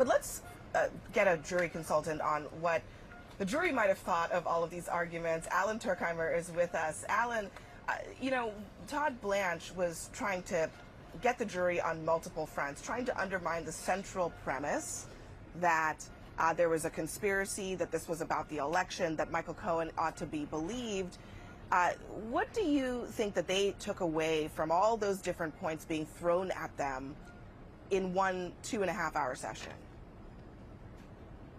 But let's get a jury consultant on what the jury might have thought of all of these arguments. Alan Tuerkheimer is with us. Alan, Todd Blanche was trying to get the jury on multiple fronts, trying to undermine the central premise that there was a conspiracy, that this was about the election, that Michael Cohen ought to be believed. What do you think that they took away from all those different points being thrown at them in one 2.5-hour session?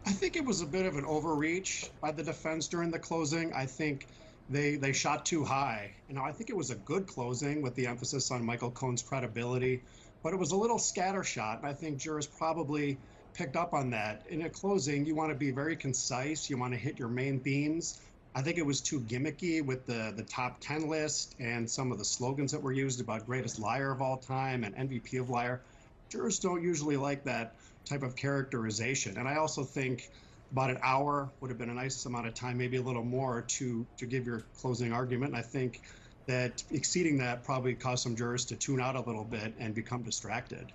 I think it was a bit of an overreach by the defense during the closing. I think they shot too high. I think it was a good closing with the emphasis on Michael Cohen's credibility, but it was a little scattershot. And I think jurors probably picked up on that. In a closing, you want to be very concise. You want to hit your main themes. I think it was too gimmicky with the top 10 list and some of the slogans that were used about greatest liar of all time and MVP of liar. Jurors don't usually like that type of characterization. And I also think about an hour would have been a nice amount of time, maybe a little more, to give your closing argument. And I think that exceeding that probably caused some jurors to tune out a little bit and become distracted.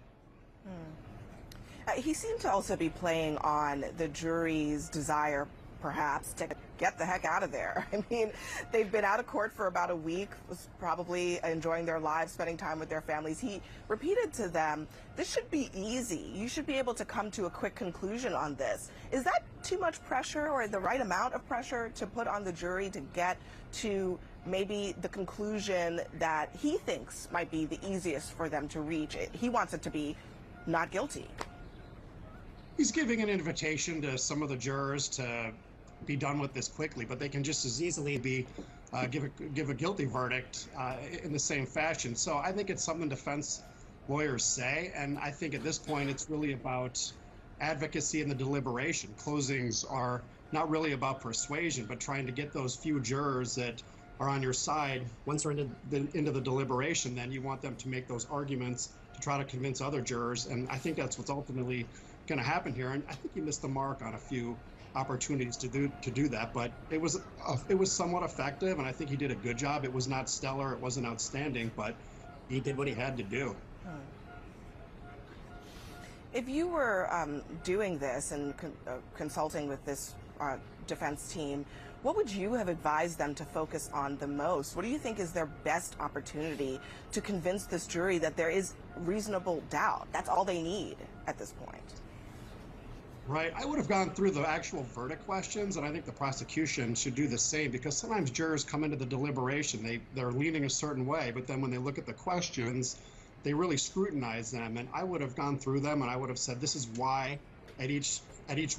He seemed to also be playing on the jury's desire, perhaps, to get the heck out of there. I mean, they've been out of court for about a week, was probably enjoying their lives, spending time with their families. He repeated to them, this should be easy. You should be able to come to a quick conclusion on this. Is that too much pressure, or the right amount of pressure to put on the jury to get to maybe the conclusion that he thinks might be the easiest for them to reach? He wants it to be not guilty. He's giving an invitation to some of the jurors to be done with this quickly, but they can just as easily give a guilty verdict in the same fashion. So I think it's something defense lawyers say, and I think at this point it's really about advocacy in the deliberation. Closings are not really about persuasion, but trying to get those few jurors that are on your side. Once they're into the deliberation, then you want them to make those arguments to try to convince other jurors, and I think that's what's ultimately going to happen here. And I think he missed the mark on a few opportunities to do that, but it was somewhat effective, and I think he did a good job. It was not stellar, it wasn't outstanding, but he did what he had to do. If you were doing this and consulting with this defense team, what would you have advised them to focus on the most? What do you think is their best opportunity to convince this jury that there is reasonable doubt? That's all they need at this point. Right. I would have gone through the actual verdict questions, and I think the prosecution should do the same, because sometimes jurors come into the deliberation, they're leaning a certain way, but then when they look at the questions, they really scrutinize them. And I would have gone through them, and I would have said, this is why at each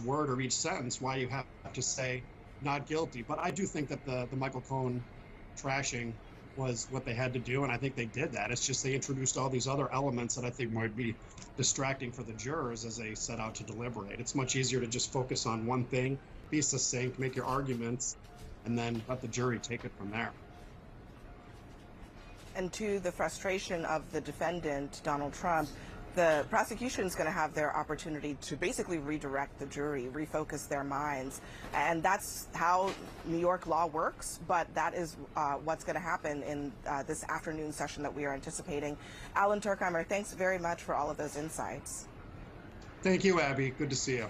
word or each sentence, why you have to say not guilty. But I do think that the Michael Cohen trashing was what they had to do, and I think they did that. It's just they introduced all these other elements that I think might be distracting for the jurors as they set out to deliberate. It's much easier to just focus on one thing, be succinct, make your arguments, and then let the jury take it from there. And to the frustration of the defendant, Donald Trump, the prosecution is going to have their opportunity to basically redirect the jury, refocus their minds. And that's how New York law works, but that is what's going to happen in this afternoon session that we are anticipating. Alan Tuerkheimer, thanks very much for all of those insights. Thank you, Abby. Good to see you.